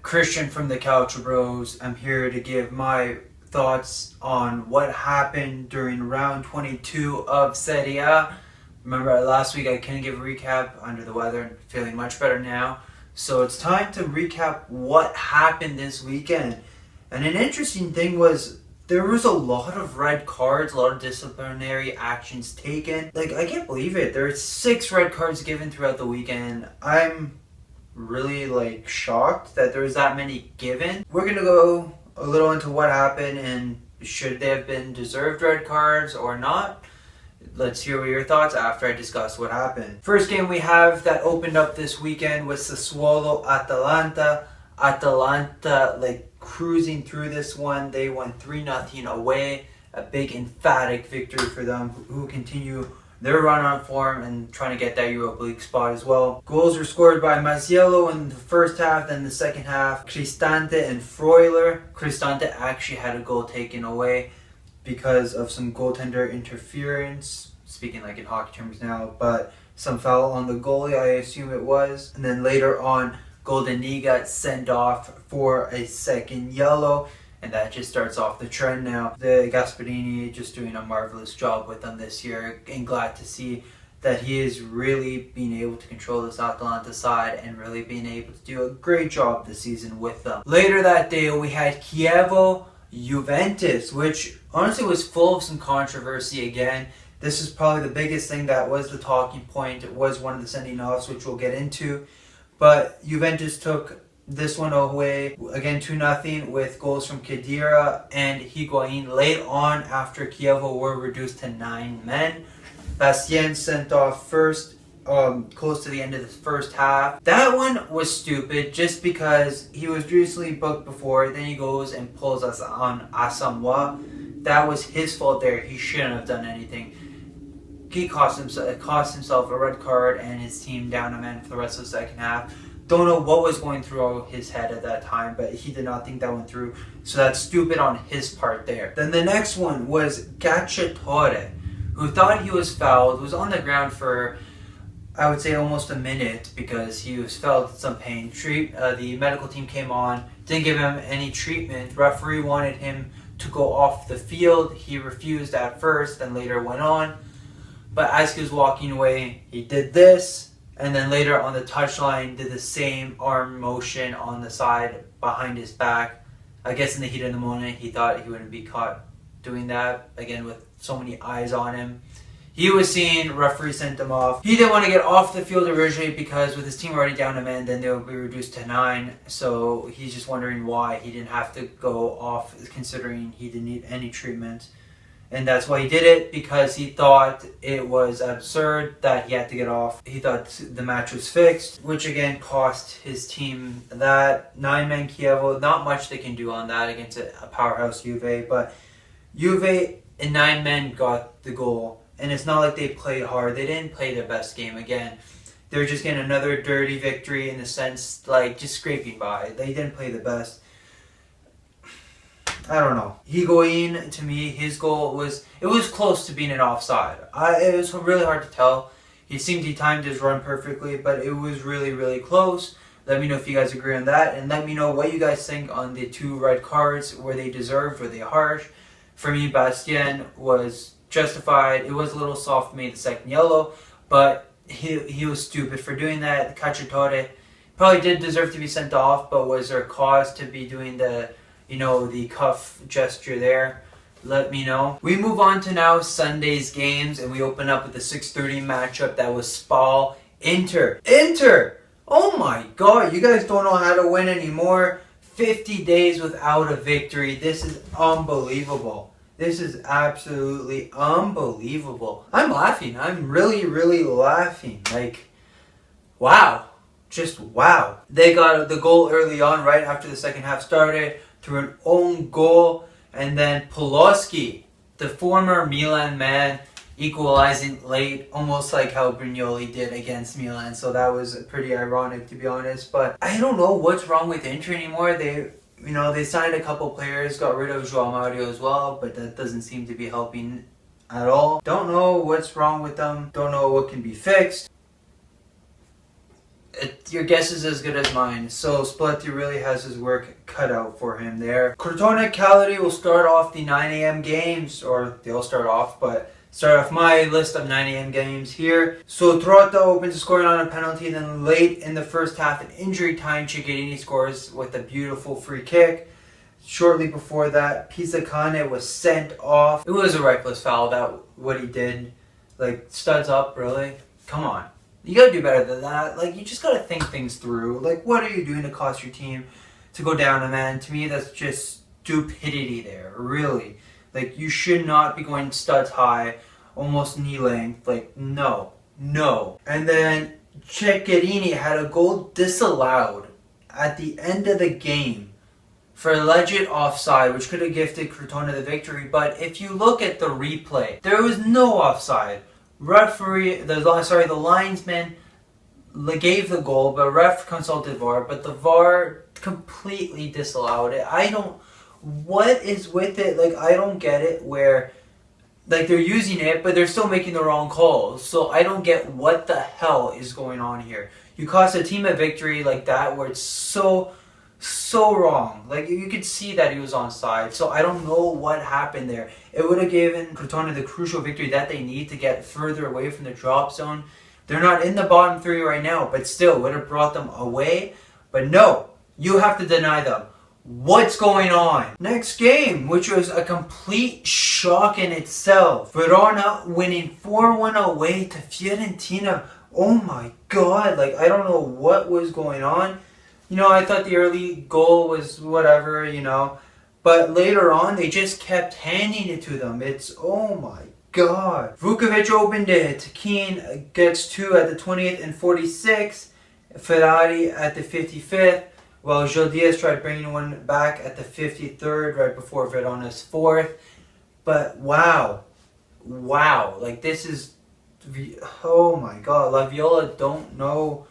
Christian from the Calcio Bros. I'm here to give my thoughts on what happened during round 22 of Serie. Remember last week I couldn't give a recap, under the weather, and feeling much better now. So it's time to recap what happened this weekend. And an interesting thing was there was a lot of red cards, a lot of disciplinary actions taken. Like, I can't believe it. There are 6 red cards given throughout the weekend. I'm really shocked that there was that many given. We're gonna go a little into what happened and should they have been deserved red cards or not. Let's hear your thoughts after I discuss what happened. First game we have that opened up this weekend was Sassuolo Atalanta. Atalanta cruising through this one. They won 3-0 away. A big emphatic victory for them, who continue their run on form and trying to get that Europa League spot as well. Goals were scored by Mazziello in the first half, then the second half, Cristante and Freuler. Cristante actually had a goal taken away because of some goaltender interference, speaking in hockey terms now, but some foul on the goalie, I assume it was. And then later on, Goldeni got sent off for a second yellow. And that just starts off the trend now. The Gasperini just doing a marvelous job with them this year, and glad to see that he is really being able to control this Atalanta side and really being able to do a great job this season with them. Later that day we had Chievo Juventus, which honestly was full of some controversy again. This is probably the biggest thing that was the talking point. It was one of the sending offs, which we'll get into. But Juventus took this one away, again 2-0 with goals from Khedira and Higuain late on after Chievo were reduced to 9 men. Bastien sent off first, close to the end of the first half. That one was stupid just because he was recently booked before, then he goes and pulls us on Asamoah. That was his fault there. He shouldn't have done anything. He cost himself a red card and his team down a man for the rest of the second half. Don't know what was going through his head at that time, but he did not think that went through. So that's stupid on his part there. Then the next one was Cacciatore, who thought he was fouled, was on the ground for, I would say, almost a minute because he was felt some pain. The medical team came on, didn't give him any treatment. Referee wanted him to go off the field. He refused at first, then later went on. But as he was walking away, he did this. And then later on the touchline, did the same arm motion on the side behind his back. I guess in the heat of the moment, he thought he wouldn't be caught doing that. Again, with so many eyes on him. He was seen, referee sent him off. He didn't want to get off the field originally because with his team already down a man, then they would be reduced to 9. So he's just wondering why he didn't have to go off, considering he didn't need any treatment. And that's why he did it, because he thought it was absurd that he had to get off. He thought the match was fixed, which again cost his team that. 9-man Chievo, not much they can do on that against a powerhouse Juve, but Juve and 9 men got the goal. And it's not like they played hard. They didn't play their best game again. They were just getting another dirty victory in the sense, just scraping by. They didn't play the best. I don't know. Higuain, to me, his goal was close to being an offside. It was really hard to tell. He seemed he timed his run perfectly, but it was really, really close. Let me know if you guys agree on that, and let me know what you guys think on the 2 red cards. Were they deserved? Were they harsh? For me, Bastien was justified. It was a little soft for me, the second yellow, but he was stupid for doing that. Cacciatore probably did deserve to be sent off, but was there cause to be doing the cuff gesture there? Let me know. We move on to now Sunday's games, and we open up with the 6:30 matchup that was Spal Inter. Inter! Oh my god, you guys don't know how to win anymore. 50 days without a victory. This is unbelievable. This is absolutely unbelievable. I'm laughing. I'm really, really laughing. Wow. Just wow. They got the goal early on, right after the second half started, through an own goal, and then Poloski, the former Milan man, equalizing late, almost like how Brignoli did against Milan. So that was pretty ironic, to be honest. But I don't know what's wrong with Inter anymore. They signed a couple players, got rid of João Mario as well, but that doesn't seem to be helping at all. Don't know what's wrong with them. Don't know what can be fixed. Your guess is as good as mine. So Spalletti really has his work cut out for him there. Crotone Cagliari will start off the 9 a.m. games, or they'll start off, but start off my list of 9 a.m. games here. So Trotta opens the scoring on a penalty, then late in the first half in injury time, Ciccherini scores with a beautiful free kick. Shortly before that, Pisacane was sent off. It was a reckless foul, that what he did. Like, studs up, really? Come on. You gotta do better than that. Like, you just gotta think things through. Like, what are you doing to cost your team to go down a man? To me, that's just stupidity there, really. Like, you should not be going studs high, almost knee length. Like, no. No. And then Ceccherini had a goal disallowed at the end of the game for alleged offside, which could have gifted Crotone the victory. But if you look at the replay, there was no offside. The linesman gave the goal, but ref consulted VAR, but the VAR completely disallowed it. What is with it? Like, I don't get it where, like, they're using it, but they're still making the wrong calls. So I don't get what the hell is going on here. You cost a team a victory like that where it's so wrong. Like, you could see that he was onside. So I don't know what happened there. It would have given Crotone the crucial victory that they need to get further away from the drop zone. They're not in the bottom three right now, but still would have brought them away. But no, you have to deny them. What's going on? Next game, which was a complete shock in itself. Verona winning 4-1 away to Fiorentina. Oh my god, like, I don't know what was going on. You know, I thought the early goal was whatever, you know. But later on, they just kept handing it to them. It's, oh my god. Vukovic opened it. Keane gets 2 at the 20th and 46th. Ferrari at the 55th. While Gil Diaz tried bringing one back at the 53rd, right before Verona's 4th. But wow. Wow. Like, this is, oh my god. La Viola don't know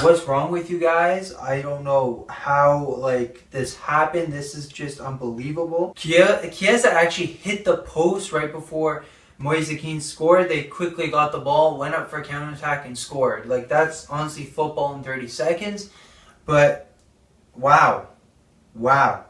what's wrong with you guys. I don't know how, like, this happened. This is just unbelievable. Chiesa actually hit the post right before Moise Kean scored. They quickly got the ball, went up for a counterattack, and scored. Like, that's honestly football in 30 seconds. But, wow. Wow.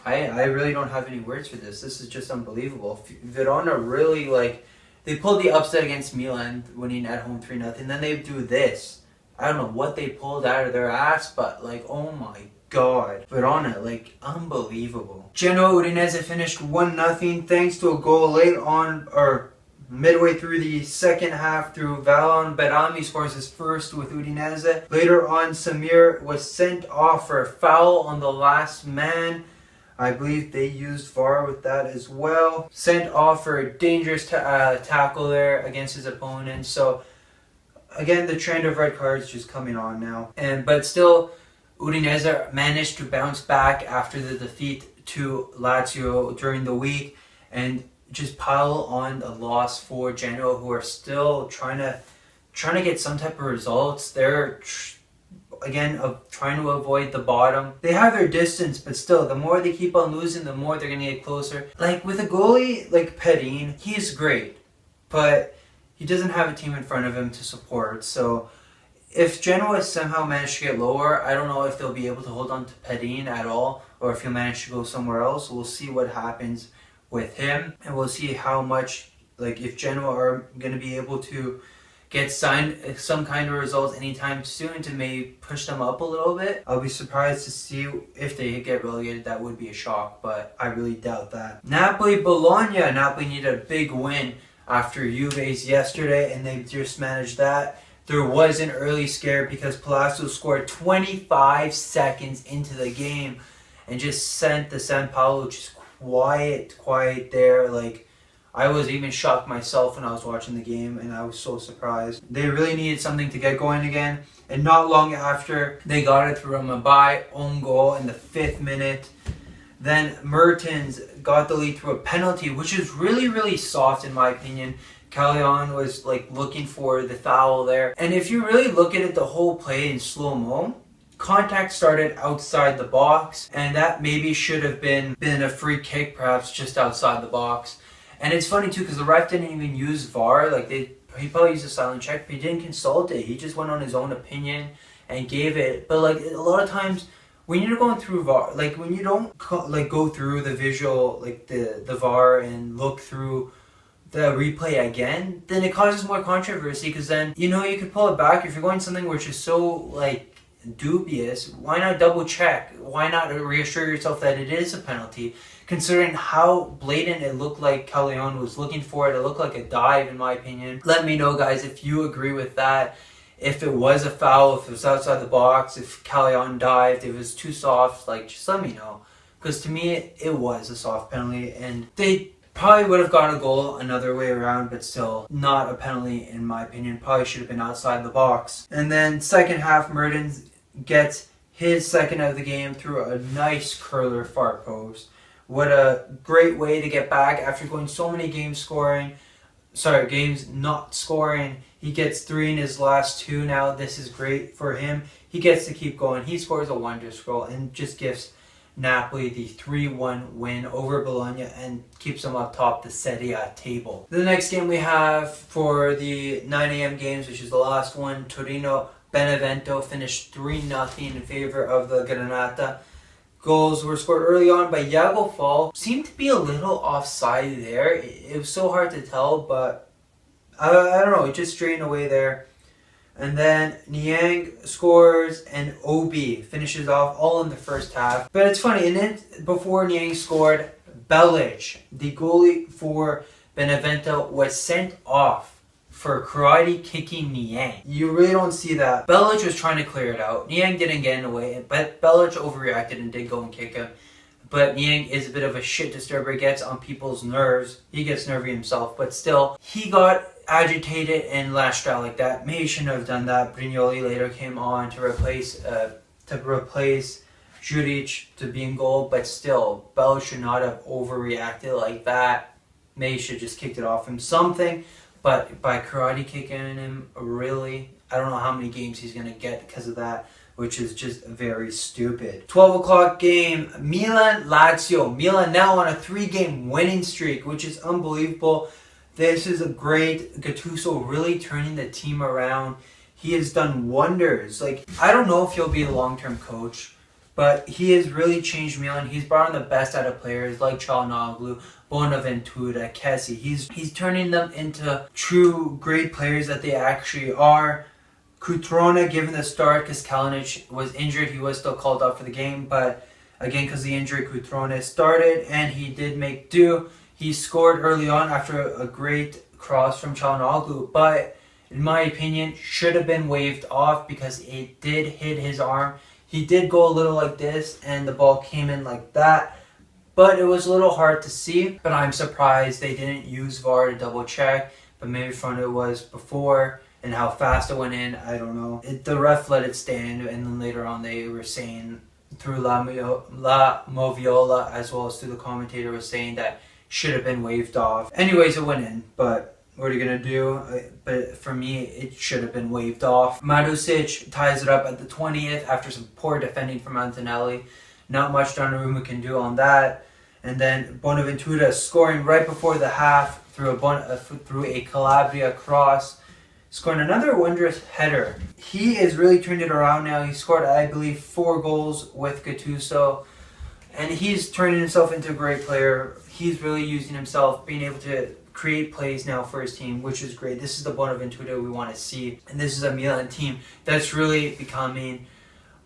I really don't have any words for this. This is just unbelievable. Verona really, like, they pulled the upset against Milan, winning at home 3-0. Then they do this. I don't know what they pulled out of their ass, but, like, oh my god. Verona, like, unbelievable. Genoa Udinese finished 1-0 thanks to a goal late on, or midway through the second half through Valon Berami scores his first with Udinese. Later on, Samir was sent off for a foul on the last man. I believe they used VAR with that as well. Sent off for a dangerous tackle there against his opponent. So, again, the trend of red cards just coming on now. But still, Udinese managed to bounce back after the defeat to Lazio during the week and just pile on a loss for Genoa, who are still trying to get some type of results. They're again trying to avoid the bottom. They have their distance, but still, the more they keep on losing, the more they're gonna get closer. Like, with a goalie like Perin, he's great, but he doesn't have a team in front of him to support. So if Genoa somehow managed to get lower, I don't know if they'll be able to hold on to Perin at all, or if he'll manage to go somewhere else. We'll see what happens with him, and we'll see how much, like, if Genoa are going to be able to get some kind of results anytime soon to maybe push them up a little bit. I'll be surprised to see if they get relegated. That would be a shock, but I really doubt that. Napoli-Bologna. Napoli needed a big win after Juve's yesterday, and they just managed that. There was an early scare because Palazzo scored 25 seconds into the game and just sent the San Paolo just quiet there. Like, I was even shocked myself when I was watching the game, and I was so surprised. They really needed something to get going again, and not long after, they got it through a Mabai own goal in the 5th minute. Then Mertens got the lead through a penalty, which is really, really soft in my opinion. Callion was, like, looking for the foul there. And if you really look at it, the whole play in slow-mo, contact started outside the box, and that maybe should have been a free kick, perhaps just outside the box. And it's funny too because the ref didn't even use VAR. Like he probably used a silent check, but he didn't consult it. He just went on his own opinion and gave it. But like a lot of times when you're going through VAR, like when you don't go through the visual, like the VAR and look through the replay again, then it causes more controversy because then you could pull it back. If you're going something which is so like dubious, why not double check? Why not reassure yourself that it is a penalty, considering how blatant it looked like Calcio was looking for it. It looked like a dive in my opinion. Let me know, guys, if you agree with that, if it was a foul, if it was outside the box, if Calcio dived, if it was too soft. Like, just let me know, because to me it was a soft penalty and they probably would have got a goal another way around, but still not a penalty in my opinion. Probably should have been outside the box. And then second half, Mertens gets his second of the game through a nice curler far post. What a great way to get back after going so many games not scoring. He gets 3 in his last 2 now. This is great for him. He gets to keep going. He scores a wondrous goal and just gives Napoli the 3-1 win over Bologna and keeps them up top the Serie table. The next game we have for the 9 a.m. games, which is the last one, Torino-Benevento finished 3-0 in favor of the Granata. Goals were scored early on by Iago Fall. Seemed to be a little offside there. It was so hard to tell, but I don't know, it just straightened away there. And then Niang scores and Obi finishes off all in the first half. But it's funny, and then before Niang scored, Belic, the goalie for Benevento, was sent off for karate kicking Niang. You really don't see that. Belic was trying to clear it out. Niang didn't get in the way, but Belic overreacted and did go and kick him. But Niang is a bit of a shit disturber, gets on people's nerves. He gets nervy himself, but still, he got agitated and lashed out like that. Maybe he shouldn't have done that. Brignoli later came on to replace Juric to be in goal, but still, Belic should not have overreacted like that. Maybe he should just kicked it off him something. But by karate kicking him, really, I don't know how many games he's going to get because of that, which is just very stupid. 12 o'clock game, Milan-Lazio. Milan now on a 3-game winning streak, which is unbelievable. This is a great Gattuso really turning the team around. He has done wonders. Like, I don't know if he'll be a long-term coach, but he has really changed Milan. He's brought in the best out of players like Calhanoglu, Bonaventura, Kessie. He's turning them into true great players that they actually are. Cutrone given the start because Kalinic was injured. He was still called up for the game, but again, because of the injury, Cutrone started and he did make do. He scored early on after a great cross from Calhanoglu, but in my opinion, should have been waved off because it did hit his arm. He did go a little like this and the ball came in like that, but it was a little hard to see. But I'm surprised they didn't use VAR to double check, but maybe from it was before and how fast it went in, I don't know. The ref let it stand, and then later on they were saying through La Moviola as well as through the commentator was saying that should have been waved off. Anyways, it went in, but what are you going to do? But for me, it should have been waved off. Marusic ties it up at the 20th after some poor defending from Antonelli. Not much Donnarumma can do on that. And then Bonaventura scoring right before the half through a Calabria cross, scoring another wondrous header. He is really turned it around now. He scored, I believe, 4 goals with Gattuso. And he's turning himself into a great player. He's really using himself, being able to create plays now for his team, which is great. This is the Bonaventura we want to see. And this is a Milan team that's really becoming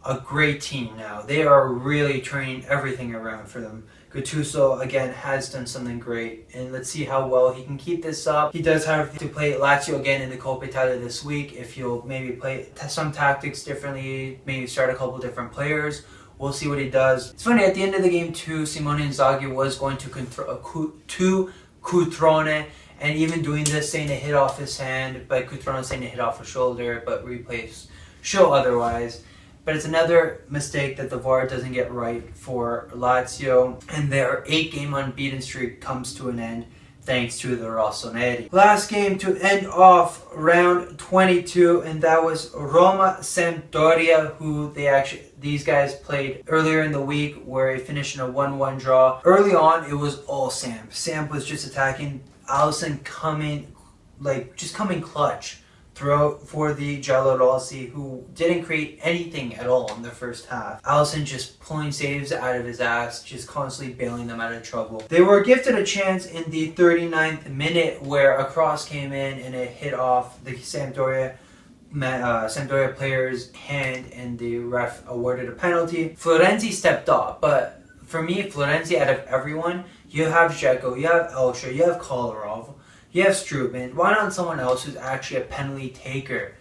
a great team now. They are really turning everything around for them. Gattuso, again, has done something great. And let's see how well he can keep this up. He does have to play Lazio again in the Coppa Italia this week. If he'll maybe play some tactics differently, maybe start a couple different players. We'll see what he does. It's funny, at the end of the game too, Simone Inzaghi was going to Cutrone, and even doing this, saying it hit off his hand, but Cutrone saying it hit off his shoulder, but replays show otherwise. But it's another mistake that the VAR doesn't get right for Lazio, and their 8-game unbeaten streak comes to an end. thanks to the Rossoneri. Last game to end off round 22, and that was Roma Sampdoria, who these guys played earlier in the week, where it finished in a 1-1 draw. Early on, it was all Samp. Samp was just attacking. Alisson coming clutch throughout for the Giallorossi, who didn't create anything at all in the first half. Alisson just pulling saves out of his ass, just constantly bailing them out of trouble. They were gifted a chance in the 39th minute where a cross came in and it hit off the Sampdoria player's hand, and the ref awarded a penalty. Florenzi stepped up, but for me, Florenzi, out of everyone, you have Dzeko, you have Elsher, you have Kolarov, you have Struben. Why not someone else who's actually a penalty taker?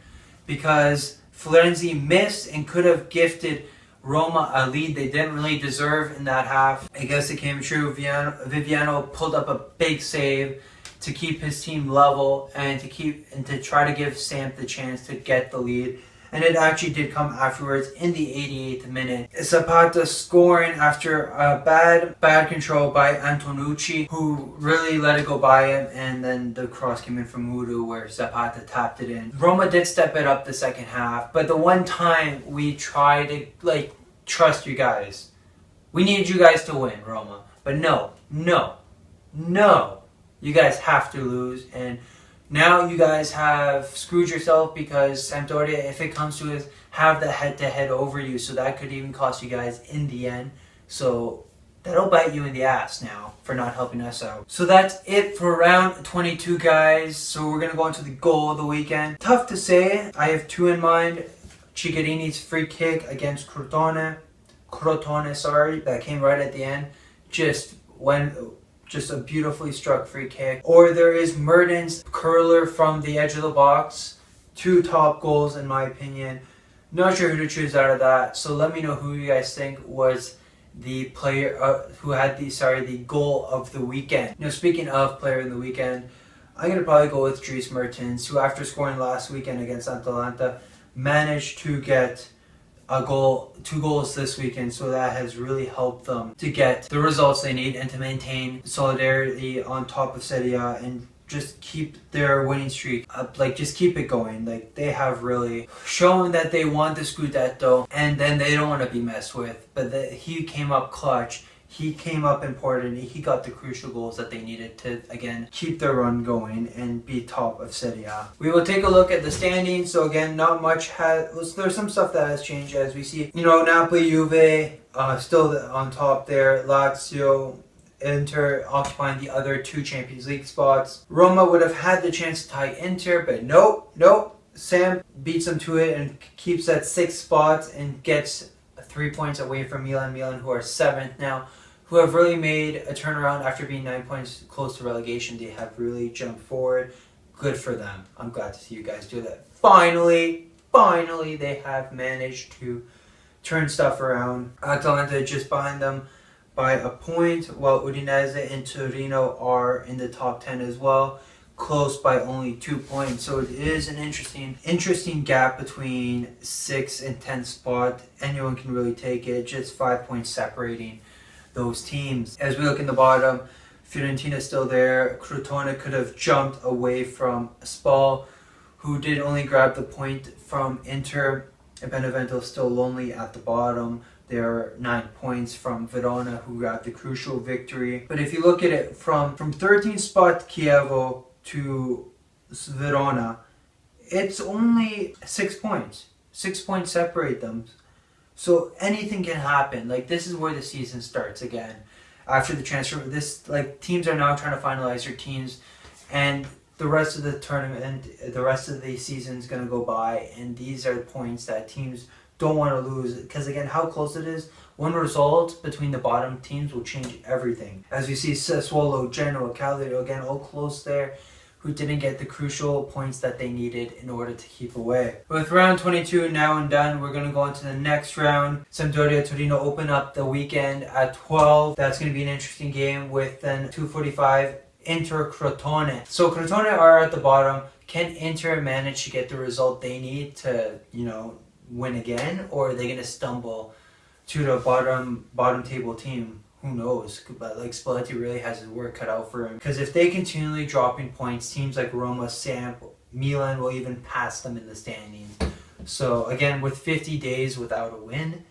Because Florenzi missed and could have gifted Roma a lead they didn't really deserve in that half. I guess it came true. Viviano pulled up a big save to keep his team level and to try to give Samp the chance to get the lead. And it actually did come afterwards in the 88th minute. Zapata scoring after a bad control by Antonucci, who really let it go by him, and then the cross came in from Mudu where Zapata tapped it in. Roma did step it up the second half, but the one time we tried to trust you guys. We needed you guys to win, Roma. But no. You guys have to lose, and now you guys have screwed yourself, because Sampdoria, if it comes to it, have the head-to-head over you, so that could even cost you guys in the end. So that'll bite you in the ass now for not helping us out. So that's it for round 22, guys. So we're going to go into the goal of the weekend. Tough to say. I have two in mind. Ciccarini's free kick against Crotone, that came right at the end. Just a beautifully struck free kick. Or there is Mertens' curler from the edge of the box. Two top goals in my opinion. Not sure who to choose out of that. So let me know who you guys think was the player who had the goal of the weekend. Speaking of player in the weekend, I'm going to probably go with Dries Mertens, who after scoring last weekend against Atalanta managed to get two goals this weekend, so that has really helped them to get the results they need and to maintain solidarity on top of Serie and just keep their winning streak up, just keep it going. They have really shown that they want the Scudetto, and then they don't want to be messed with. But he came up clutch. He came up important. He got the crucial goals that they needed to, again, keep their run going and be top of Serie A. We will take a look at the standings. So again, not much there's some stuff that has changed, as we see. Napoli, Juve, still on top there. Lazio, Inter occupying the other two Champions League spots. Roma would have had the chance to tie Inter, but nope. Sam beats them to it and keeps at 6 spots and gets 3 points away from Milan, who are 7th now, who have really made a turnaround after being 9 points close to relegation. They have really jumped forward. Good for them. I'm glad to see you guys do that. Finally, they have managed to turn stuff around. Atalanta just behind them by a point, while Udinese and Torino are in the top 10 as well, close by only 2 points. So it is an interesting gap between 6th and 10th spot. Anyone can really take it. Just 5 points separating those teams. As we look in the bottom, Fiorentina is still there. Crotone could have jumped away from Spal, who did only grab the point from Inter. And Benevento still lonely at the bottom. There are 9 points from Verona, who grabbed the crucial victory. But if you look at it from 13th spot Chievo to Verona, it's only 6 points. 6 points separate them. So anything can happen. This is where the season starts again. After the transfer, teams are now trying to finalize their teams, and the rest of the tournament, the rest of the season is going to go by, and these are the points that teams don't want to lose, because again, how close it is. One result between the bottom teams will change everything. As we see, Sassuolo, Genoa, Cagliari, again, all close there, who didn't get the crucial points that they needed in order to keep away. With round 22 now and done, we're going to go into the next round. Sampdoria Torino open up the weekend at 12. That's going to be an interesting game, with then 2:45 Inter Crotone. So Crotone are at the bottom. Can Inter manage to get the result they need to, win again, or are they going to stumble to the bottom table team who knows? But like Spalletti really has his work cut out for him. Because if they continually dropping points, teams like Roma, Samp, Milan will even pass them in the standings. So again, with 50 days without a win,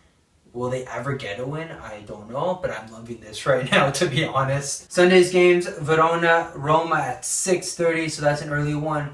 will they ever get a win? I don't know, but I'm loving this right now, to be honest. Sunday's games, Verona, Roma at 6:30, so that's an early one.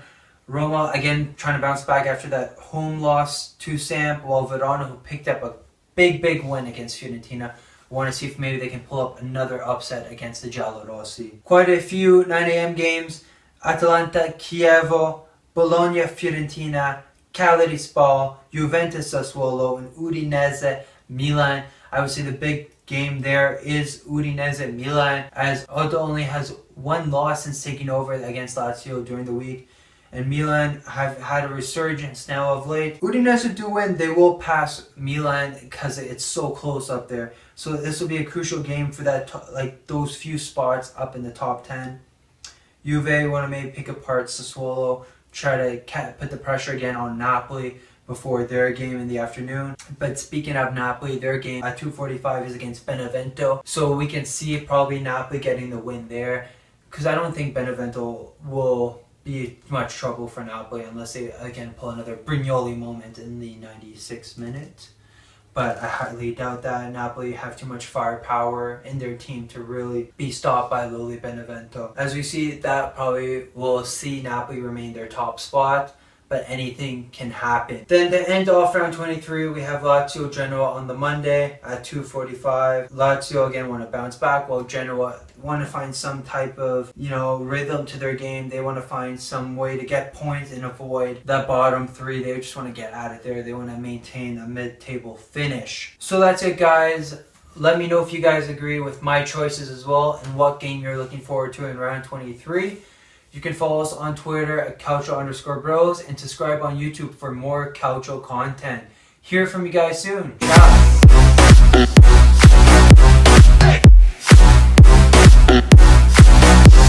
Roma, again, trying to bounce back after that home loss to Samp, while Verona, who picked up a big win against Fiorentina, want to see if maybe they can pull up another upset against the Giallorossi. Quite a few 9 a.m. games, Atalanta, Chievo, Bologna, Fiorentina, Cagliari, Spal, Juventus, Sassuolo, and Udinese, Milan. I would say the big game there is Udinese, Milan, as Otto only has one loss since taking over against Lazio during the week. And Milan have had a resurgence now of late. Udinese do win, they will pass Milan because it's so close up there. So this will be a crucial game for that, like those few spots up in the top 10. Juve want to maybe pick apart Sassuolo, try to put the pressure again on Napoli before their game in the afternoon. But speaking of Napoli, their game at 2:45 is against Benevento. So we can see probably Napoli getting the win there, because I don't think Benevento will be much trouble for Napoli unless they again pull another Brignoli moment in the 96th minute. But I highly doubt that. Napoli have too much firepower in their team to really be stopped by lowly Benevento. As we see, that probably will see Napoli remain their top spot, but anything can happen. Then to end off round 23, we have Lazio Genoa on the Monday at 2:45. Lazio again want to bounce back, while Genoa want to find some type of, rhythm to their game. They want to find some way to get points and avoid that bottom three. They just want to get out of there. They want to maintain a mid-table finish. So that's it, guys. Let me know if you guys agree with my choices as well, and what game you're looking forward to in round 23. You can follow us on Twitter at Calcio_Bros and subscribe on YouTube for more Calcio content. Hear from you guys soon. Ciao.